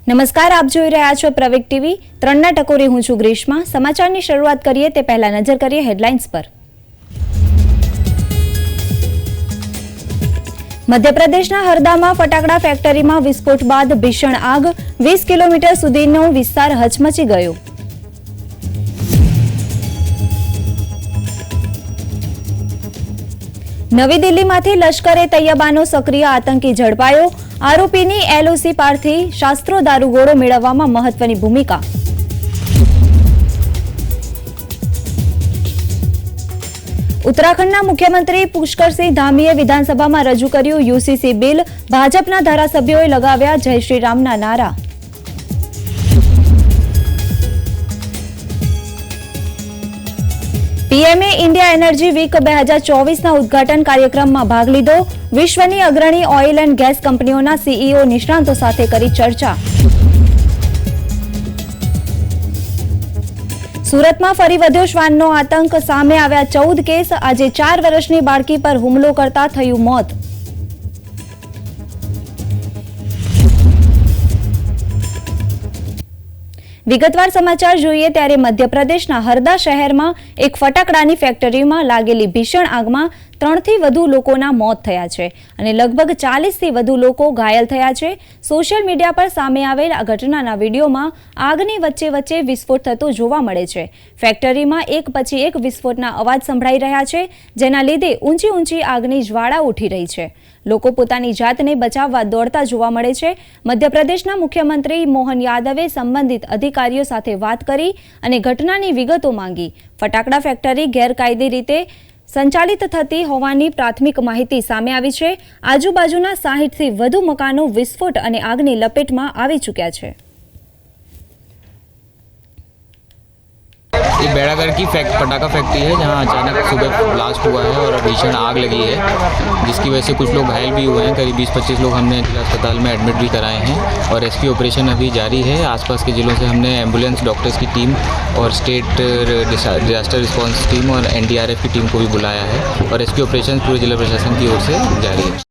નમસ્કાર, આપ જોઈ રહ્યા છો પ્રવેગ ટીવી 3ના ટકોરી. હું છું ગ્રીષ્મા. સમાચારની શરૂઆત કરીએ તે પહેલા નજર કરીએ હેડલાઇન્સ પર. મધ્યપ્રદેશના હરદામાં ફટાકડા ફેક્ટરીમાં વિસ્ફોટ બાદ ભીષણ આગ, 20 કિલોમીટર સુધીનો વિસ્તાર હચમચી ગયો. નવી દિલ્હીમાંથી લશ્કરે તૈયબાનો સક્રિય આતંકી ઝડપાયો. આરોપીની એલઓસી પારથી શાસ્ત્રો દારૂગોળો મેળવવામાં મહત્વની ભૂમિકા. ઉત્તરાખંડના મુખ્યમંત્રી પુષ્કરસિંહ ધામીએ વિધાનસભામાં રજૂ કર્યું યુસીસી બિલ. ભાજપના ધારાસભ્યોએ લગાવ્યા જય શ્રી રામના નારા. પીએમએ ઇન્ડિયા એનર્જી વીક 2024ના ઉદ્ઘાટન કાર્યક્રમમાં ભાગ લીધો. વિશ્વની અગ્રણી ઓઇલ એન્ડ ગેસ કંપનીઓના સીઈઓ નિષ્ણાંતો સાથે કરી ચર્ચા. સુરતમાં ફરી વધ્યો શ્વાનનો આતંક, સામે આવ્યા 14 કેસ. આજે 4 વર્ષની બાળકી પર હુમલો કરતા થયું મોત. વિગતવાર સમાચાર જોઈએ ત્યારે મધ્યપ્રદેશના હરદા શહેરમાં એક ફટાકડાની ફેક્ટરીમાં લાગેલી ભીષણ આગમાં 3થી વધુ લોકોના મોત થયા છે અને લગભગ 40થી વધુ લોકો ઘાયલ થયા છે. સોશિયલ મીડિયા પર સામે આવેલ આ ઘટનાના વિડીયોમાં આગની વચ્ચે વિસ્ફોટ થતો જોવા મળે છે. ફેક્ટરીમાં એક પછી એક વિસ્ફોટના અવાજ સંભળાઈ રહ્યા છે, જેના લીધે ઊંચી આગની જ્વાળા ઉઠી રહી છે. લોકો પોતાની જાતને બચાવવા દોડતા જોવા મળે છે. મધ્યપ્રદેશના મુખ્યમંત્રી મોહન યાદવે સંબંધિત અધિકારીઓ સાથે વાત કરી અને ઘટનાની વિગતો માંગી. ફટાકડા ફેક્ટરી ગેરકાયદે રીતે સંચાલિત થતી હોવાની પ્રાથમિક માહિતી સામે આવી છે. આજુબાજુના 60થી વધુ મકાનો વિસ્ફોટ અને આગની લપેટમાં આવી ચૂક્યા છે. ये बेड़ागढ़ की पटाखा फैक्ट्री है जहां अचानक सुबह ब्लास्ट हुआ है और भीषण आग लगी है, जिसकी वजह से कुछ लोग घायल भी हुए हैं. करीब 20-25 लोग हमने जिला अस्पताल में एडमिट भी कराए हैं और रेस्क्यू ऑपरेशन अभी जारी है. आसपास के ज़िलों से हमने एम्बुलेंस डॉक्टर्स की टीम और स्टेट डिजास्टर रिस्पॉन्स टीम और एनडीआरएफ की टीम को भी बुलाया है और रेस्क्यू ऑपरेशन पूरे जिला प्रशासन की ओर से जारी है.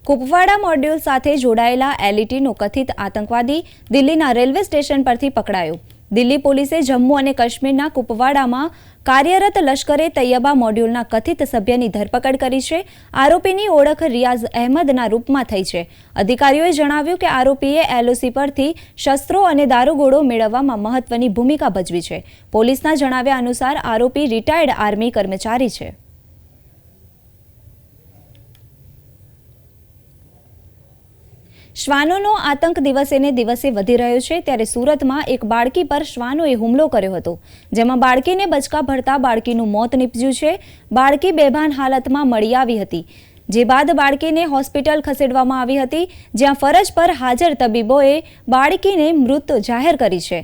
કુપવાડા મોડ્યુલ સાથે જોડાયેલા એલઈટીનો કથિત આતંકવાદી દિલ્હીના રેલવે સ્ટેશન પરથી પકડાયો. દિલ્હી પોલીસે જમ્મુ અને કાશ્મીરના કુપવાડામાં કાર્યરત લશ્કરે તૈયબા મોડ્યુલના કથિત સભ્યની ધરપકડ કરી છે. આરોપીની ઓળખ રિયાઝ અહેમદના રૂપમાં થઈ છે. અધિકારીઓએ જણાવ્યું કે આરોપીએ એલઓસી પરથી શસ્ત્રો અને દારૂગોળો મેળવવામાં મહત્વની ભૂમિકા ભજવી છે. પોલીસના જણાવ્યા અનુસાર આરોપી રિટાયર્ડ આર્મી કર્મચારી છે. શ્વાનોનો આતંક દિવસે ને દિવસે વધી રહ્યો છે, ત્યારે સુરતમાં એક બાળકી પર શ્વાનોએ હુમલો કર્યો હતો, જેમાં બાળકીને બચકા ભરતા બાળકીનું મોત નીપજ્યું છે. બાળકી બેભાન હાલતમાં મળી આવી હતી, જે બાદ બાળકીને હોસ્પિટલ ખસેડવામાં આવી હતી, જ્યાં ફરજ પર હાજર તબીબોએ બાળકીને મૃત જાહેર કરી છે.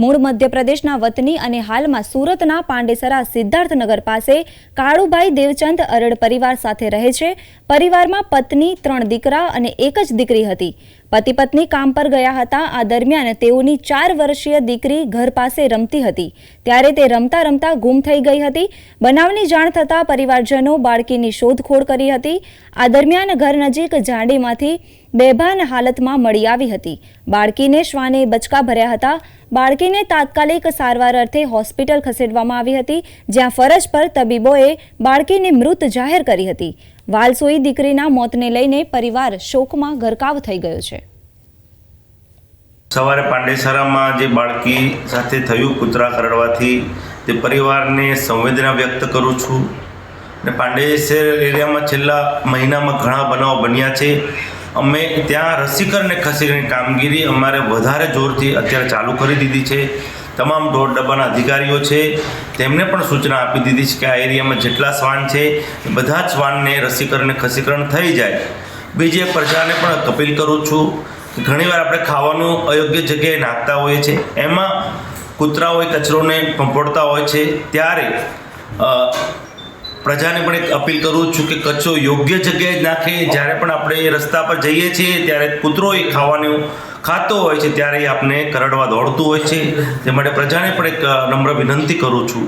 મૂળ મધ્યપ્રદેશના વતની અને હાલમાં સુરતના પાંડેસરા સિદ્ધાર્થનગર પાસે કાળુભાઈ દેવચંદ અરડ પરિવાર સાથે રહે છે. પરિવારમાં પત્ની, 3 દીકરા અને 1 જ દીકરી હતી. પતિ પત્ની કામ પર ગયા હતા. આ દરમિયાન તેઓની 4 વર્ષીય દીકરી ઘર પાસે રમતી હતી, ત્યારે તે રમતા ગુમ થઈ ગઈ હતી. બનાવની જાણ થતાં પરિવારજનો બાળકીની શોધખોળ કરી હતી. આ દરમિયાન ઘર નજીક ઝાડીમાંથી બેભાન હાલતમાં મળી આવી હતી. બાળકીને શ્વાને બચકા ભર્યા હતા. બાળકીને તાત્કાલિક સારવાર અર્થે હોસ્પિટલ ખસેડવામાં આવી હતી, જ્યાં ફરજ પર તબીબોએ બાળકીને મૃત જાહેર કરી હતી. વાલસોઈ દીકરીના મોતને લઈને પરિવાર શોકમાં ગરકાવ થઈ ગયો છે. સવારે પાંડેસરામાં જે બાળકી સાથે થયું કૂતરા કરડવાથી, તે પરિવારને સંવેદના વ્યક્ત કરું છું. અને પાંડેસર એરિયામાં છેલ્લા મહિનામાં ઘણા બનાવો બન્યા છે. અમે ત્યાં રસીકરણને ખસેડીની કામગીરી અમારે વધારે જોરથી અત્યારે ચાલુ કરી દીધી છે. તમામ ઢોર ડબ્બાના અધિકારીઓ છે તેમને પણ સૂચના આપી દીધી છે કે આ એરિયામાં જેટલા શ્વાન છે બધા જ શ્વાનને રસીકરણ ખસીકરણ થઈ જાય. બીજી એક પ્રજાને પણ અપીલ કરું છું ઘણીવાર આપણે ખાવાનું અયોગ્ય જગ્યાએ નાખતા હોઈએ છીએ, એમાં કૂતરાઓએ કચરોને પંપોડતા હોય છે, ત્યારે પ્રજાને પણ એક અપીલ કરું છું કે કચરો યોગ્ય જગ્યાએ જ નાખે. જ્યારે પણ આપણે રસ્તા પર જઈએ છીએ ત્યારે કૂતરો એ ખાવાનું ખાતો હોય છે ત્યારે આપણે કરડવા દોડતું હોય છે. તે માટે પ્રજાને પણ એક નમ્ર વિનંતી કરું છું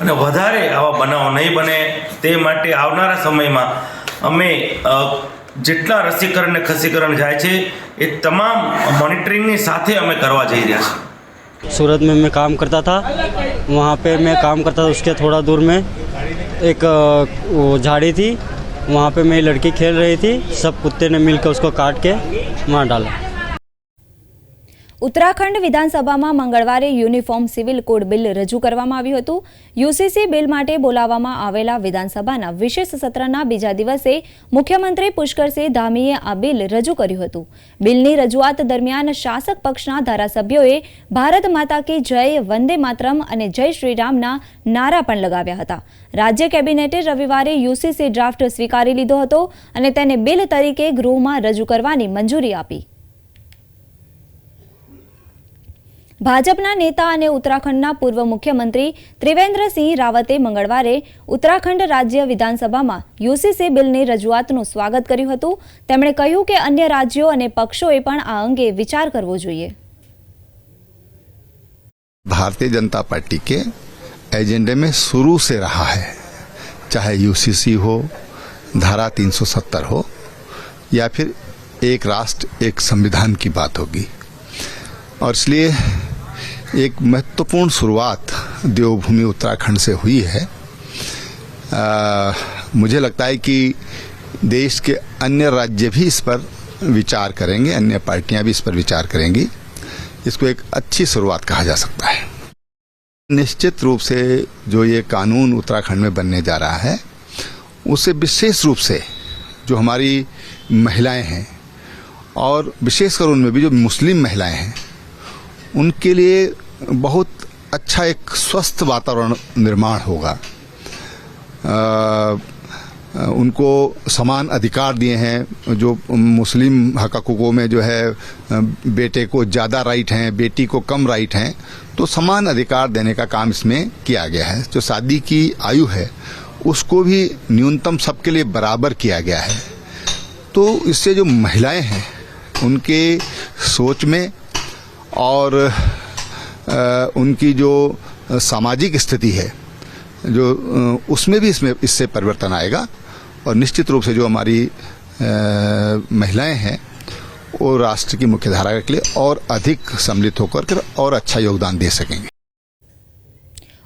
અને વધારે આવા બનાવો નહીં બને તે માટે આવનારા સમયમાં અમે જેટલા રસીકરણ અને ખસીકરણ જાય છે એ તમામ મોનિટરિંગની સાથે અમે કરવા જઈ રહ્યા છીએ. सूरत में मैं काम करता था, वहाँ पे मैं काम करता था, उसके थोड़ा दूर में एक वो झाड़ी थी, वहाँ पे मेरी लड़की खेल रही थी, सब कुत्ते ने मिलकर उसको काट के मार डाला. ઉત્તરાખંડ વિધાનસભામાં મંગળવારે યુનિફોર્મ સિવિલ કોડ બિલ રજૂ કરવામાં આવ્યું હતું. યુસીસી બિલ માટે બોલાવવામાં આવેલા વિધાનસભાના વિશેષ સત્રના બીજા દિવસે મુખ્યમંત્રી પુષ્કરસિંહ ધામીએ આ બિલ રજૂ કર્યું હતું. બિલની રજૂઆત દરમિયાન શાસક પક્ષના ધારાસભ્યોએ ભારત માતા કી જય, વંદે માતરમ અને જય શ્રીરામના નારા પણ લગાવ્યા હતા. રાજ્ય કેબિનેટે રવિવારે યુસીસી ડ્રાફ્ટ સ્વીકારી લીધો હતો અને તેને બિલ તરીકે ગૃહમાં રજૂ કરવાની મંજૂરી આપી. ભાજપના નેતા અને ઉત્તરાખંડના પૂર્વ મુખ્યમંત્રી ત્રિવેન્દ્રસિંહ રાવતે મંગળવારે ઉત્તરાખંડ રાજ્ય વિધાનસભામાં યુસીસી બિલની રજૂઆતનું સ્વાગત કર્યું હતું. તેમણે કહ્યું કે અન્ય રાજ્યો અને પક્ષોએ પણ આ અંગે વિચાર કરવો જોઈએ. भारतीय जनता पार्टी के एजेंडे में शुरू से रहा है, चाहे यूसीसी हो, धारा 370 हो या फिर एक राष्ट्र एक संविधान की बात होगी. और इसलिए एक महत्वपूर्ण शुरुआत देवभूमि उत्तराखंड से हुई है. मुझे लगता है कि देश के अन्य राज्य भी इस पर विचार करेंगे, अन्य पार्टियां भी इस पर विचार करेंगी. इसको एक अच्छी शुरुआत कहा जा सकता है. निश्चित रूप से जो ये कानून उत्तराखंड में बनने जा रहा है उससे विशेष रूप से जो हमारी महिलाएं हैं और विशेषकर उनमें भी जो मुस्लिम महिलाएं हैं उनके लिए बहुत अच्छा एक स्वस्थ वातावरण निर्माण होगा. उनको समान अधिकार दिए हैं. जो मुस्लिम हकूकों में जो है बेटे को ज़्यादा राइट हैं, बेटी को कम राइट हैं, तो समान अधिकार देने का काम इसमें किया गया है. जो शादी की आयु है उसको भी न्यूनतम सबके लिए बराबर किया गया है. तो इससे जो महिलाएं हैं उनके सोच में और उनकी जो सामाजिक स्थिति है जो उसमें भी इससे परिवर्तन आएगा. और निश्चित रूप से जो हमारी महिलाएं हैं वो राष्ट्र की मुख्यधारा के लिए और अधिक सम्मिलित होकर और अच्छा योगदान दे सकेंगे.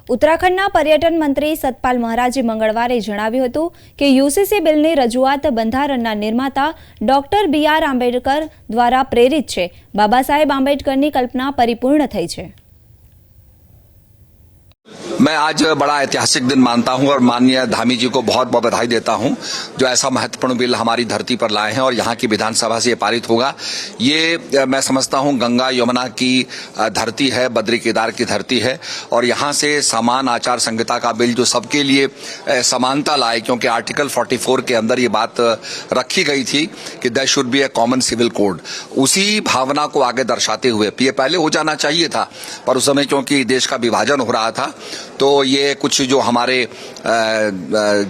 ઉત્તરાખંડના પર્યટન મંત્રી સતપાલ મહારાજે મંગળવારે જણાવ્યું હતું કે યુસીસી બિલની રજૂઆત બંધારણના નિર્માતા ડોક્ટર BR આંબેડકર દ્વારા પ્રેરિત છે. બાબા સાહેબ આંબેડકરની કલ્પના પરિપૂર્ણ થઈ છે. मैं आज बड़ा ऐतिहासिक दिन मानता हूं और माननीय धामी जी को बहुत बहुत बधाई देता हूं जो ऐसा महत्वपूर्ण बिल हमारी धरती पर लाए हैं और यहां की विधानसभा से ये पारित होगा. ये मैं समझता हूं गंगा यमुना की धरती है, बद्री केदार की धरती है और यहां से समान आचार संहिता का बिल जो सबके लिए समानता लाए, क्योंकि आर्टिकल 44 के अंदर ये बात रखी गई थी कि there should be a common civil code. उसी भावना को आगे दर्शाते हुए ये पहले हो जाना चाहिए था, पर उस समय क्योंकि देश का विभाजन हो रहा था तो ये कुछ जो हमारे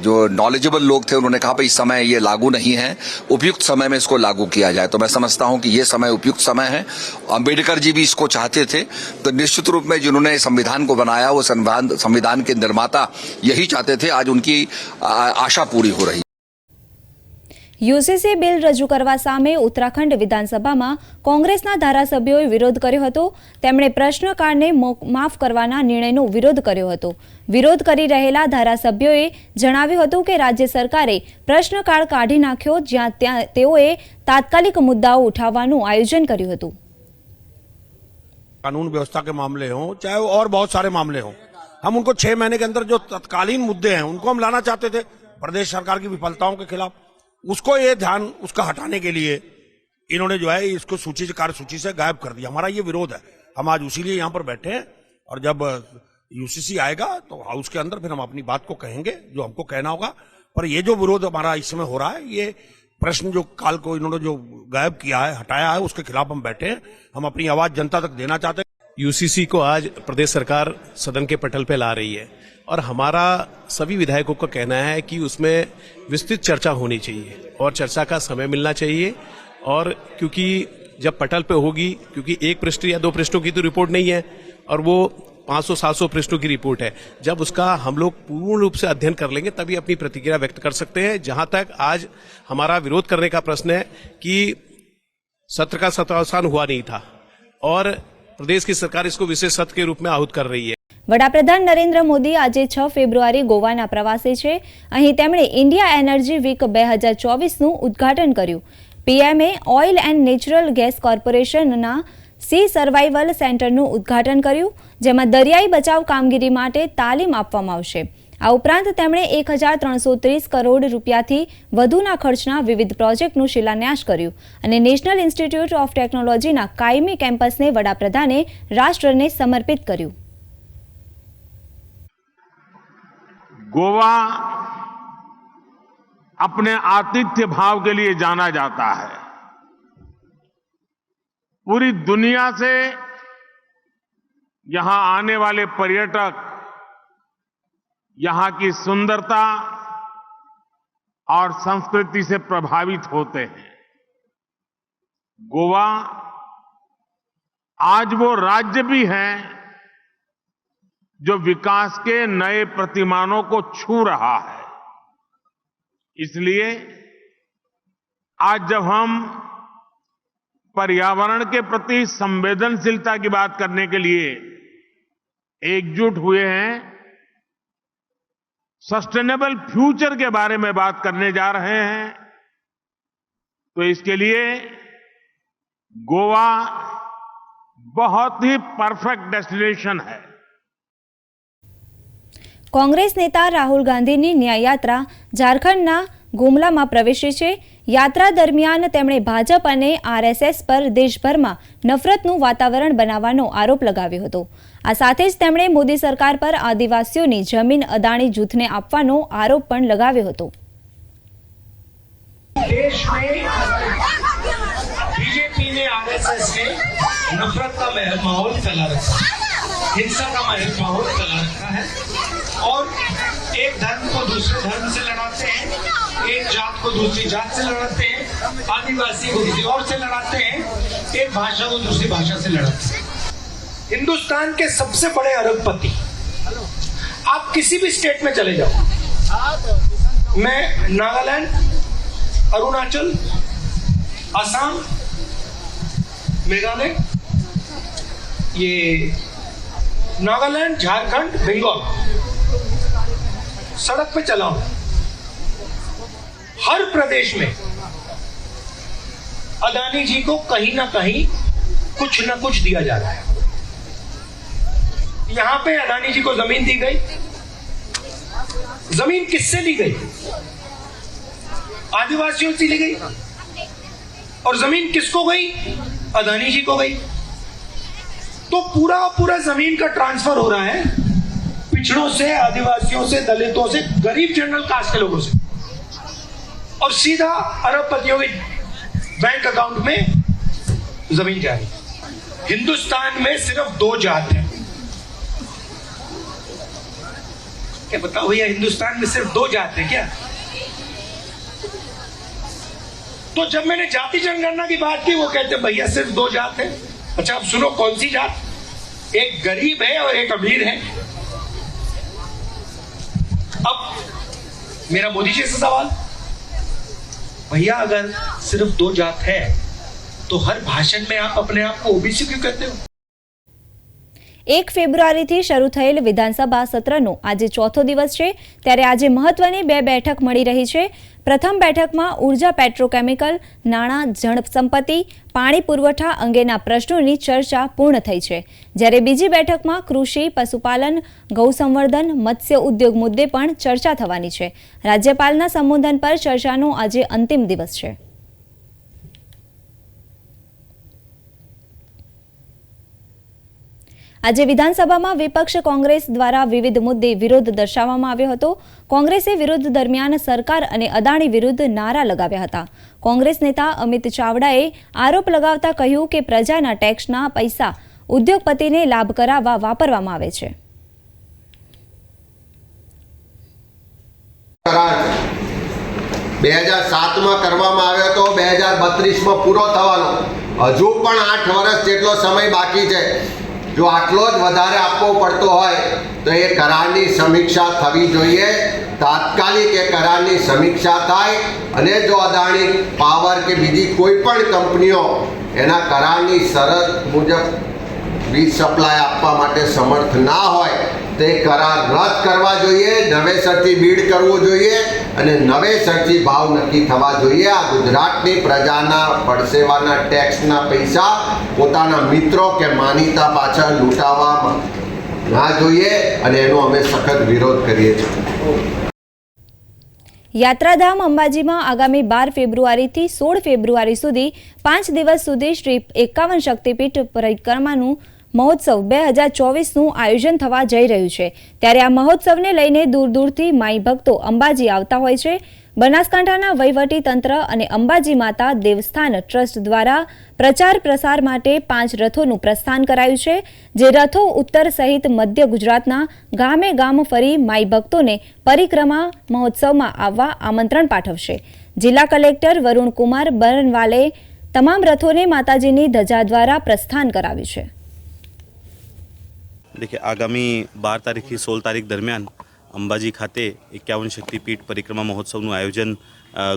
जो नॉलेजेबल लोग थे उन्होंने कहा भाई इस समय ये लागू नहीं है, उपयुक्त समय में इसको लागू किया जाए. तो मैं समझता हूं कि ये समय उपयुक्त समय है. अंबेडकर जी भी इसको चाहते थे, तो निश्चित रूप में जिन्होंने संविधान को बनाया वो संविधान के निर्माता यही चाहते थे. आज उनकी आशा पूरी हो रही. યુસીસી બિલ રજૂ કરવા સામે ઉત્તરાખંડ વિધાનસભામાં કોંગ્રેસના ધારાસભ્યોએ વિરોધ કર્યો હતો. તેમણે પ્રશ્નકાળને માફ કરવાના નિર્ણયનો વિરોધ કર્યો હતો. વિરોધ કરી રહેલા ધારાસભ્યોએ જણાવ્યું હતું કે રાજ્ય સરકારે પ્રશ્નકાળ કાઢી નાખ્યો, જ્યાં તેઓએ તાત્કાલિક મુદ્દાઓ ઉઠાવવાનું આયોજન કર્યું હતું. कानून व्यवस्था के मामले हों चाहे और बहुत सारे मामले हों, हम उनको 6 महीने के अंदर जो तत्कालीन मुद्दे हैं उनको हम लाना चाहते थे. प्रदेश सरकार की विफलताओं के खिलाफ उसको ये ध्यान उसका हटाने के लिए इन्होंने जो है इसको कार्य सूची से गायब कर दिया. हमारा ये विरोध है. हम आज उसीलिए यहाँ पर बैठे हैं और जब यूसीसी आएगा तो हाउस के अंदर फिर हम अपनी बात को कहेंगे जो हमको कहना होगा. पर ये जो विरोध हमारा इस समय हो रहा है ये प्रश्न जो काल को इन्होंने जो गायब किया है, हटाया है, उसके खिलाफ हम बैठे हैं। हम अपनी आवाज जनता तक देना चाहते हैं। यूसीसी को आज प्रदेश सरकार सदन के पटल पे ला रही है और हमारा सभी विधायकों का कहना है कि उसमें विस्तृत चर्चा होनी चाहिए और चर्चा का समय मिलना चाहिए। और क्योंकि जब पटल पे होगी, क्योंकि 1 पृष्ठ या 2 पृष्ठों की तो रिपोर्ट नहीं है और वो 500-700 पृष्ठों की रिपोर्ट है, जब उसका हम लोग पूर्ण रूप से अध्ययन कर लेंगे तभी अपनी प्रतिक्रिया व्यक्त कर सकते हैं। जहां तक आज हमारा विरोध करने का प्रश्न है कि सत्र का सत्रावसान हुआ नहीं था और प्रदेश की सरकार इसको विशेष सत्र के रूप में आहूत कर रही है। વડાપ્રધાન નરેન્દ્ર મોદી આજે 6 ફેબ્રુઆરી ગોવાના પ્રવાસે છે। અહીં તેમણે ઇન્ડિયા એનર્જી વીક 2024નું ઉદ્ઘાટન કર્યું। પીએમએ ઓઇલ એન્ડ નેચરલ ગેસ કોર્પોરેશનના સી સર્વાઇવલ સેન્ટરનું ઉદ્ઘાટન કર્યું, જેમાં દરિયાઈ બચાવ કામગીરી માટે તાલીમ આપવામાં આવશે। આ ઉપરાંત તેમણે 1330 કરોડ રૂપિયાથી વધુના ખર્ચના વિવિધ પ્રોજેક્ટનું શિલાન્યાસ કર્યું અને નેશનલ ઇન્સ્ટિટ્યૂટ ઓફ ટેકનોલોજીના કાયમી કેમ્પસને વડાપ્રધાને રાષ્ટ્રને સમર્પિત કર્યું। गोवा अपने आतिथ्य भाव के लिए जाना जाता है। पूरी दुनिया से यहां आने वाले पर्यटक यहां की सुंदरता और संस्कृति से प्रभावित होते हैं। गोवा आज वो राज्य भी है जो विकास के नए प्रतिमानों को छू रहा है। इसलिए आज जब हम पर्यावरण के प्रति संवेदनशीलता की बात करने के लिए एकजुट हुए हैं, सस्टेनेबल फ्यूचर के बारे में बात करने जा रहे हैं, तो इसके लिए गोवा बहुत ही परफेक्ट डेस्टिनेशन है। કોંગ્રેસ નેતા રાહુલ ગાંધીની ન્યાયયાત્રા ઝારખંડના ગુમલામાં પ્રવેશી છે। યાત્રા દરમિયાન તેમણે ભાજપ અને આરએસએસ પર દેશભરમાં નફરતનું વાતાવરણ બનાવવાનો આરોપ લગાવ્યો હતો। આ સાથે જ તેમણે મોદી સરકાર પર આદિવાસીઓની જમીન અદાણી જૂથને આપવાનો આરોપ પણ લગાવ્યો હતો। देश में बीजेपी ने आरएसएस ने नफरत का माहौल फैला रखा है, हिंसा का माहौल फैला रखा है और एक धर्म को दूसरे धर्म से लड़ाते हैं, एक जात को दूसरी जात से लड़ाते हैं, आदिवासी को किसी और से लड़ाते हैं, एक भाषा को दूसरी भाषा से लड़ाते हैं। हिंदुस्तान के सबसे बड़े अरबपति आप किसी भी स्टेट में चले जाओ, मैं नागालैंड, अरुणाचल, असम, मेघालय, ये नागालैंड, झारखंड, बंगाल सड़क पे चला हूं। हर प्रदेश में अदानी जी को कहीं ना कहीं कुछ ना कुछ दिया जा रहा है। यहां पे अदानी जी को जमीन दी गई। जमीन किससे ली गई? आदिवासियों से ली गई। और जमीन किसको गई? अदानी जी को गई। तो पूरा जमीन का ट्रांसफर हो रहा है पिछड़ों से, आदिवासियों से, दलितों से, गरीब जनरल कास्ट के लोगों से, और सीधा अरबपतियों के बैंक अकाउंट में जमीन जा रही। हिंदुस्तान में सिर्फ 2 जात है। क्या बताओ भैया, हिंदुस्तान में सिर्फ 2 जात है क्या? तो जब मैंने जाति जनगणना की बात की, वो कहते भैया सिर्फ 2 जात है। अच्छा, अब सुनो कौन सी जात? एक गरीब है और एक अमीर है। अब मेरा मोदी जी से सवाल, भैया अगर सिर्फ 2 जात है तो हर भाषण में आप अपने आप को ओबीसी क्यों कहते हो? 1 ફેબ્રુઆરીથી શરૂ થયેલ વિધાનસભા સત્રનો આજે ચોથો દિવસ છે, ત્યારે આજે મહત્વની 2 બેઠક મળી રહી છે। પ્રથમ બેઠકમાં ઉર્જા, પેટ્રોકેમિકલ, નાણાં, જળસંપત્તિ, પાણી પુરવઠા અંગેના પ્રશ્નોની ચર્ચા પૂર્ણ થઈ છે, જ્યારે બીજી બેઠકમાં કૃષિ, પશુપાલન, ગૌસંવર્ધન, મત્સ્ય ઉદ્યોગ મુદ્દે પણ ચર્ચા થવાની છે। રાજ્યપાલના સંબોધન પર ચર્ચાનો આજે અંતિમ દિવસ છે। આજે વિધાનસભામાં વિપક્ષ કોંગ્રેસ દ્વારા વિવિધ મુદ્દે વિરોધ દર્શાવવામાં આવ્યો હતો. કોંગ્રેસે વિરોધ દરમિયાન સરકાર અને અદાણી વિરુદ્ધ નારા લગાવ્યા હતા. કોંગ્રેસ નેતા અમિત ચાવડાએ આરોપ લગાવતા કહ્યું કે પ્રજાના ટેક્સના પૈસા ઉદ્યોગપતિને લાભ કરાવવા વાપરવામાં આવે છે. 2007માં કરવામાં આવ્યો તો 2032માં પૂરો થવાનો, હજુ પણ 8 વર્ષ જેટલો સમય બાકી છે. જો આટલો જ વધારે આપવો પડતો હોય તો એ કરારની સમીક્ષા થવી જોઈએ. તાત્કાલિક એ કરારની સમીક્ષા થાય અને જો અદાણી પાવર કે બીજી કોઈ પણ કંપનીઓ એના કરારની શરત મુજબ વીજ સપ્લાય આપવા માટે સમર્થ ના હોય તે કરાર રદ કરવા જોઈએ, નવેસરથી બીડ કરવું જોઈએ અને નવેસરથી ભાવ નક્કી થવા જોઈએ. આ ગુજરાતની પ્રજાના પડસેવાના ટેક્સના પૈસા પોતાના મિત્રો કે માનીતા પાછળ લૂંટાવવા ના જોઈએ અને એનો અમે સખત વિરોધ કરીએ છીએ. યાત્રાધામ અંબાજીમાં આગામી 12 ફેબ્રુઆરીથી 16 ફેબ્રુઆરી સુધી 5 દિવસ સુધી શ્રી 51 શક્તિપીઠ પરિક્રમાનું મહોત્સવ 2024નું આયોજન થવા જઈ રહ્યું છે. ત્યારે આ મહોત્સવને લઈને દૂર દૂરથી માઈ ભક્તો અંબાજી આવતા હોય છે. બનાસકાંઠાના વહીવટી તંત્ર અને અંબાજી માતા દેવસ્થાન ટ્રસ્ટ દ્વારા પ્રચાર પ્રસાર માટે 5 રથોનું પ્રસ્થાન કરાયું છે. જે રથો ઉત્તર સહિત મધ્ય ગુજરાતના ગામે ગામ ફરી માઈ ભક્તોને પરિક્રમા મહોત્સવમાં આવવા આમંત્રણ પાઠવશે. જિલ્લા કલેક્ટર વરુણકુમાર બરનવાલે તમામ રથોને માતાજીની ધજા દ્વારા પ્રસ્થાન કરાવ્યું છે. देखिए आगामी 12 તારીખથી 16 તારીખ દરમિયાન અંબાજી ખાતે 51 શક્તિપીઠ પરિક્રમા મહોત્સવનું આયોજન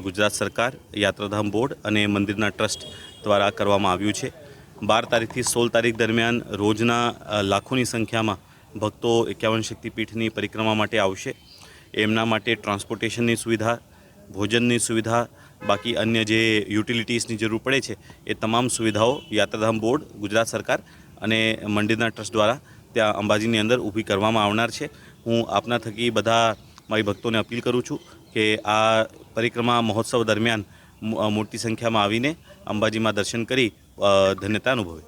ગુજરાત સરકાર, યાત્રાધામ બોર્ડ અને મંદિરના ટ્રસ્ટ દ્વારા કરવામાં આવ્યું છે. 12 તારીખથી 16 તારીખ દરમિયાન રોજના લાખોની સંખ્યામાં ભક્તો 51 શક્તિપીઠની પરિક્રમા માટે આવશે. એમના માટે ટ્રાન્સપોર્ટેશનની સુવિધા, ભોજનની સુવિધા, બાકી અન્ય જે યુટિલિટીઝની જરૂર પડે છે એ તમામ સુવિધાઓ યાત્રાધામ બોર્ડ, ગુજરાત સરકાર અને મંદિરના ટ્રસ્ટ દ્વારા ત્યાં અંબાજીની અંદર ઊભી કરવામાં આવનાર છે. હું આપના થકી બધા મારી ભક્તોને અપીલ કરું છું કે આ પરિક્રમા મહોત્સવ દરમિયાન મોટી સંખ્યામાં આવીને અંબાજીમાં દર્શન કરી ધન્યતા અનુભવે.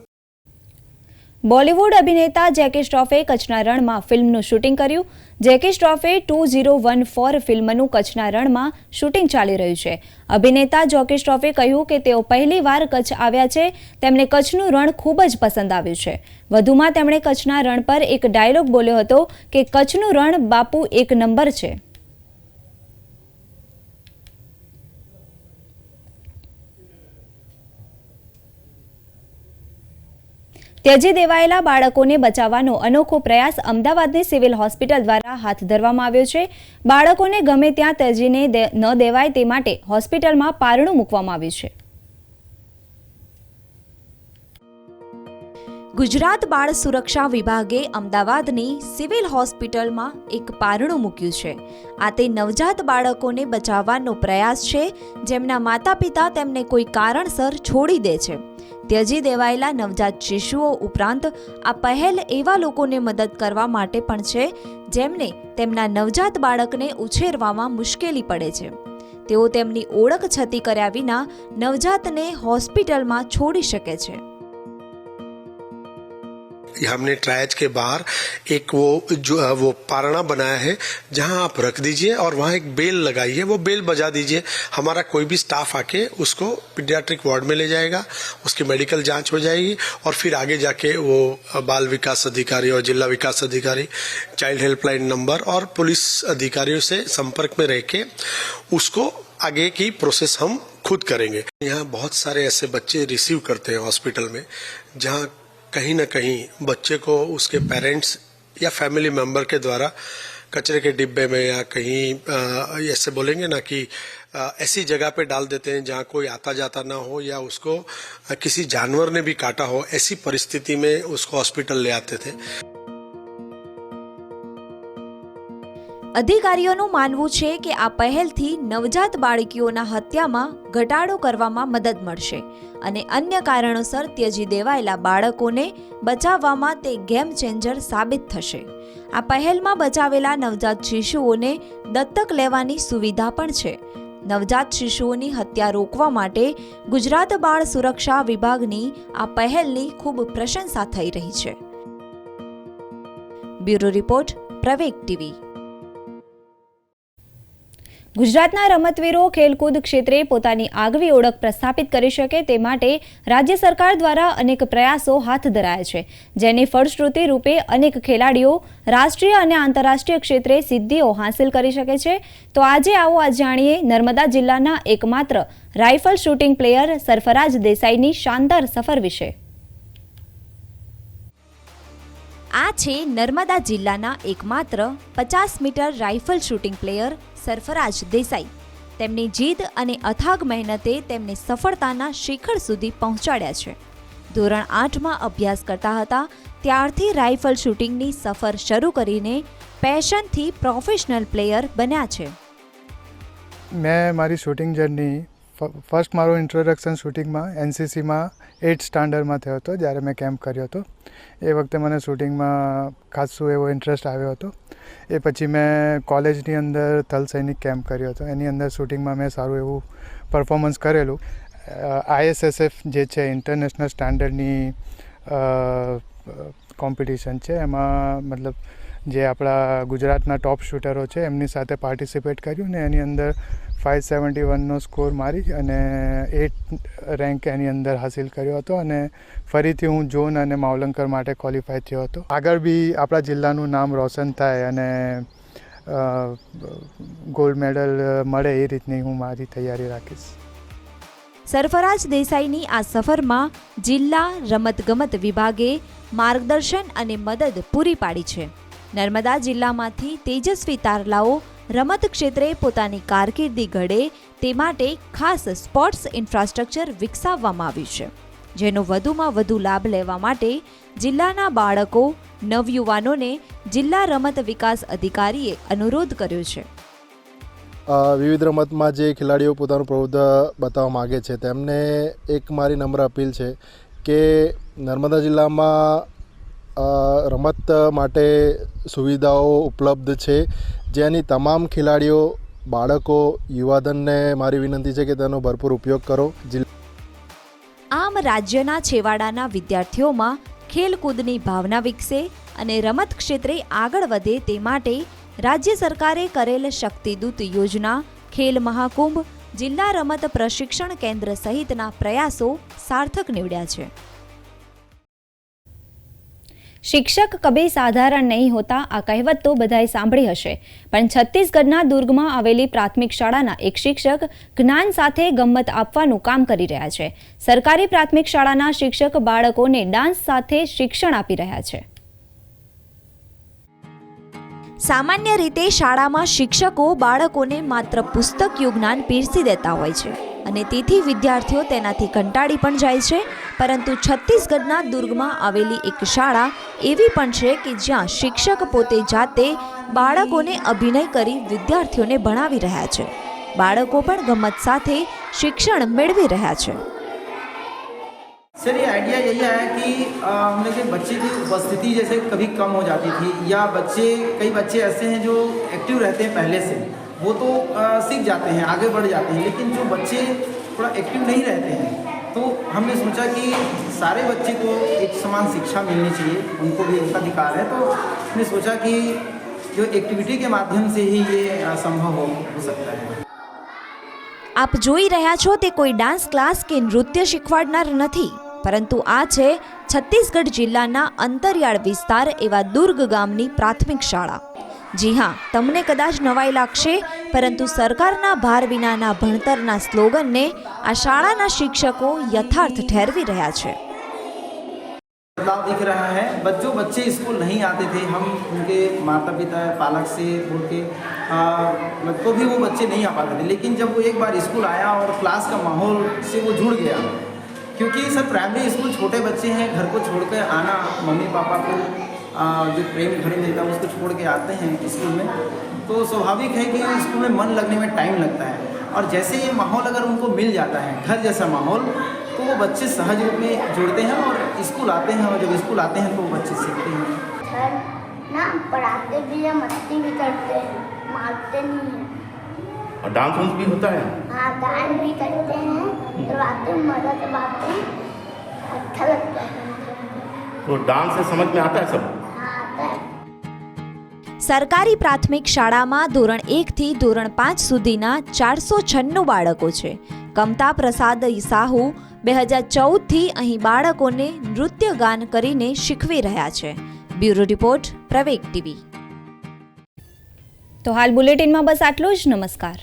બોલિવૂડ અભિનેતા જેકી શ્રોફે કચ્છના રણમાં ફિલ્મનું શૂટિંગ કર્યું. જેકી શ્રોફે 2014 ફિલ્મનું કચ્છના રણમાં શૂટિંગ ચાલી રહ્યું છે. અભિનેતા જેકી શ્રોફે કહ્યું કે તેઓ પહેલીવાર કચ્છ આવ્યા છે. તેમને કચ્છનું રણ ખૂબ જ પસંદ આવ્યું છે. વધુમાં તેમણે કચ્છના રણ પર એક ડાયલોગ બોલ્યો હતો કે કચ્છનું રણ બાપુ એક નંબર છે. ત્યજી દેવાયેલા બાળકોને બચાવવાનો અનોખો પ્રયાસ અમદાવાદની સિવિલ હોસ્પિટલ દ્વારા હાથ ધરવામાં આવ્યો છે. બાળકોને ગમે ત્યાં ત્યજીને ન દેવાય તે માટે હોસ્પિટલમાં પારણું મૂકવામાં આવ્યું છે. ગુજરાત બાળ સુરક્ષા વિભાગે અમદાવાદની સિવિલ હોસ્પિટલમાં એક પારણું મૂક્યું છે. આ તે નવજાત બાળકોને બચાવવાનો પ્રયાસ છે જેમના માતા પિતા તેમને કોઈ કારણસર છોડી દે છે. ત્યજી દેવાયેલા નવજાત શિશુઓ ઉપરાંત આ પહેલ એવા લોકોને મદદ કરવા માટે પણ છે જેમને તેમના નવજાત બાળકને ઉછેરવામાં મુશ્કેલી પડે છે. તેઓ તેમની ઓળખ છતી કર્યા વિના નવજાતને હોસ્પિટલમાં છોડી શકે છે. हमने ट्रायज के बाहर एक वो पारणा बनाया है जहां आप रख दीजिए और वहां एक बेल लगाइए, वो बेल बजा दीजिए. हमारा कोई भी स्टाफ आके उसको पीडियाट्रिक वार्ड में ले जाएगा, उसकी मेडिकल जांच हो जाएगी और फिर आगे जाके वो बाल विकास अधिकारी और जिला विकास अधिकारी, चाइल्ड हेल्पलाइन नंबर और पुलिस अधिकारियों से संपर्क में रह के उसको आगे की प्रोसेस हम खुद करेंगे. यहाँ बहुत सारे ऐसे बच्चे रिसीव करते हैं हॉस्पिटल में जहाँ कहीं न कहीं बच्चे को उसके पेरेंट्स या फैमिली मेंबर के द्वारा कचरे के डिब्बे में या कहीं ऐसे बोलेंगे ना कि ऐसी जगह पे डाल देते हैं जहाँ कोई आता जाता ना हो या उसको किसी जानवर ने भी काटा हो. ऐसी परिस्थिति में उसको हॉस्पिटल ले आते थे. અધિકારીઓનું માનવું છે કે આ પહેલથી નવજાત બાળકીઓના હત્યામાં ઘટાડો કરવામાં મદદ મળશે અને અન્ય કારણોસર ત્યજી દેવાયેલા બાળકોને બચાવવામાં તે ગેમ ચેન્જર સાબિત થશે. આ પહેલમાં બચાવેલા નવજાત શિશુઓને દત્તક લેવાની સુવિધા પણ છે. નવજાત શિશુઓની હત્યા રોકવા માટે ગુજરાત બાળ સુરક્ષા વિભાગની આ પહેલની ખૂબ પ્રશંસા થઈ રહી છે. બ્યુરો રિપોર્ટ પ્રવેગ ટીવી। ગુજરાતના રમતવીરો ખેલકૂદ ક્ષેત્રે પોતાની આગવી ઓળખ પ્રસ્થાપિત કરી શકે તે માટે રાજ્ય સરકાર દ્વારા અનેક પ્રયાસો હાથ ધરાયા છે, જેની ફળશ્રુતિ રૂપે અનેક ખેલાડીઓ રાષ્ટ્રીય અને આંતરરાષ્ટ્રીય ક્ષેત્રે સિદ્ધિઓ હાંસિલ કરી શકે છે। તો આજે આવો જાણીએ નર્મદા જિલ્લાના એકમાત્ર રાઇફલ શૂટિંગ પ્લેયર સરફરાજ દેસાઈની શાનદાર સફર વિશે। આ છે નર્મદા જિલ્લાના એકમાત્ર 50 metre rifle shooting player Sarfaraz Desai. તેમની જીદ અને અથાગ મહેનતે તેમને સફળતાના શિખર સુધી પહોંચાડ્યા છે। ધોરણ 8માં અભ્યાસ કરતા હતા ત્યારથી રાઇફલ શૂટિંગની સફર શરૂ કરીને પેશનથી પ્રોફેશનલ પ્લેયર બન્યા છે। મેં મારી શૂટિંગ જર્ની ફર્સ્ટ મારો ઇન્ટ્રોડક્શન શૂટિંગમાં એનસીસીમાં 8th સ્ટાન્ડર્ડમાં થયો હતો, જ્યારે મેં કેમ્પ કર્યો હતો। એ વખતે મને શૂટિંગમાં ખાસું એવો ઇન્ટરેસ્ટ આવ્યો હતો। એ પછી મેં કોલેજની અંદર થલ સૈનિક કેમ્પ કર્યો હતો, એની અંદર શૂટિંગમાં મેં સારું એવું પરફોર્મન્સ કરેલું। ISSF જે છે ઇન્ટરનેશનલ સ્ટાન્ડર્ડની કોમ્પિટિશન છે, એમાં મતલબ જે આપણા ગુજરાતના ટોપ શૂટરો છે એમની સાથે પાર્ટિસિપેટ કર્યું ને એની અંદર 571નો સ્કોર મારી અને 8 રેન્ક એની અંદર હાસિલ કર્યો હતો અને ફરીથી હું ઝોન અને માવલંકર માટે ક્વોલિફાય થયો હતો। આગળ બી આપણા જિલ્લાનું નામ રોશન થાય અને ગોલ્ડ મેડલ મળે એ રીતની હું મારી તૈયારી રાખીશ। સરફરાજ દેસાઈની આ સફરમાં જિલ્લા રમતગમત વિભાગે માર્ગદર્શન અને મદદ પૂરી પાડી છે। નર્મદા જિલ્લામાંથી તેજસ્વી તારલાઓ રમત ક્ષેત્રે પોતાની કારકિર્દી ઘડે તે માટે ખાસ સ્પોર્ટ્સ ઇન્ફ્રાસ્ટ્રક્ચર વિકસાવવામાં આવ્યું છે, જેનો વધુમાં વધુ લાભ લેવા માટે જિલ્લાના બાળકો નવયુવાનોને જિલ્લા રમત વિકાસ અધિકારીએ અનુરોધ કર્યો છે। વિવિધ રમતમાં જે ખેલાડીઓ પોતાનું પ્રભુત્વ બતાવવા માગે છે તેમને એક મારી નમ્ર અપીલ છે કે નર્મદા જિલ્લામાં રમત માટે સુવિધાઓ ઉપલબ્ધ છે, જેની તમામ ખેલાડીઓ બાળકો યુવાધનને મારી વિનંતી છે કે તેનો ભરપૂર ઉપયોગ કરો। આમ રાજ્યના છેવાડાના વિદ્યાર્થીઓમાં ખેલકૂદની ભાવના વિકસે અને રમત ક્ષેત્રે આગળ વધે તે માટે રાજ્ય સરકારે કરેલ શક્તિદૂત યોજના, ખેલ મહાકુંભ, જિલ્લા રમત પ્રશિક્ષણ કેન્દ્ર સહિતના પ્રયાસો સાર્થક નીવડ્યા છે। શિક્ષક કભી સાધારણ નહીં હોતા આ કહેવત તો બધાએ સાંભળી હશે, પણ છત્તીસગઢના દુર્ગમાં આવેલી પ્રાથમિક શાળાના એક શિક્ષક જ્ઞાન સાથે ગમ્મત આપવાનું કામ કરી રહ્યા છે। સરકારી પ્રાથમિક શાળાના શિક્ષક બાળકોને ડાન્સ સાથે શિક્ષણ આપી રહ્યા છે। સામાન્ય રીતે શાળામાં શિક્ષકો બાળકોને માત્ર પુસ્તકિયું જ્ઞાન પીરસી દેતા હોય છે અને તેથી વિદ્યાર્થીઓ તેનાથી કંટાળી પણ જાય છે, પરંતુ છત્તીસગઢના દુર્ગમાં આવેલી એક શાળા એવી પણ છે કે જ્યાં શિક્ષક પોતે જાતે બાળકોને અભિનય કરી વિદ્યાર્થીઓને ભણાવી રહ્યા છે। બાળકો પણ ગમ્મત સાથે શિક્ષણ મેળવી રહ્યા છે। सर ये आइडिया यही आया कि हम लोग के बच्चे की उपस्थिति जैसे कभी कम हो जाती थी, या कई बच्चे ऐसे हैं जो एक्टिव रहते हैं पहले से, वो तो सीख जाते हैं, आगे बढ़ जाते हैं, लेकिन जो बच्चे थोड़ा एक्टिव नहीं रहते हैं तो हमने सोचा कि सारे बच्चे को एक समान शिक्षा मिलनी चाहिए, उनको भी एक अधिकार है। तो हमने सोचा कि जो एक्टिविटी के माध्यम से ही ये संभव हो सकता है। आप જોઈ રહ્યા છો તે કોઈ ડાન્સ ક્લાસ કે નૃત્ય શીખવાડનાર નથી, પરંતુ આ છે છત્તીસગઢ જિલ્લાના અંતરિયાળ વિસ્તાર એવા દુર્ગ ગામની પ્રાથમિક શાળા। જી હા, તમને કદાચ નવાઈ લાગશે, પરંતુ સરકારના ભાર વિનાના ભણતરના સ્લોગનને આ શાળાના શિક્ષકો યથાર્થ ઠેરવી રહ્યા છે। बदलाव दिख रहा है। जो बच्चे स्कूल नहीं आते थे, हम उनके माता पिता पालक से बोल के तो भी वो बच्चे नहीं आ पाते थे, लेकिन जब वो एक बार स्कूल आया और क्लास का माहौल से वो जुड़ गया, क्योंकि सर प्राइमरी स्कूल छोटे बच्चे हैं, घर को छोड़ कर आना, मम्मी पापा को जो प्रेम घर मिलता है उसको छोड़ के आते हैं स्कूल में, तो स्वाभाविक है कि स्कूल में मन लगने में टाइम लगता है। और जैसे ये माहौल अगर उनको मिल जाता है, घर जैसा माहौल, तो वो बच्चे सहज रूप में जुड़ते हैं और स्कूल आते हैं, और जब स्कूल आते हैं तो वो बच्चे सीखते हैं। सर ना पढ़ाते भी हैं, मस्ती भी करते हैं, मारते नहीं हैं। और डांस भी होता है? हाँ, डांस भी करते हैं, करवाते हैं, मजा करवाते हैं, अच्छा लगता है। तो डांस से समझ में आता है सब? हाँ, आता है। સરકારી પ્રાથમિક શાળામાં ધોરણ 1 થી ધોરણ 5 સુધીના 496 બાળકો છે. કમતા પ્રસાદ સાહુ 2014 થી અહીં બાળકોને નૃત્ય ગાન કરીને શીખવી રહ્યા છે. બ્યુરો રિપોર્ટ પ્રવેગ ટીવી. તો હાલ બુલેટિનમાં બસ આટલું જ. નમસ્કાર.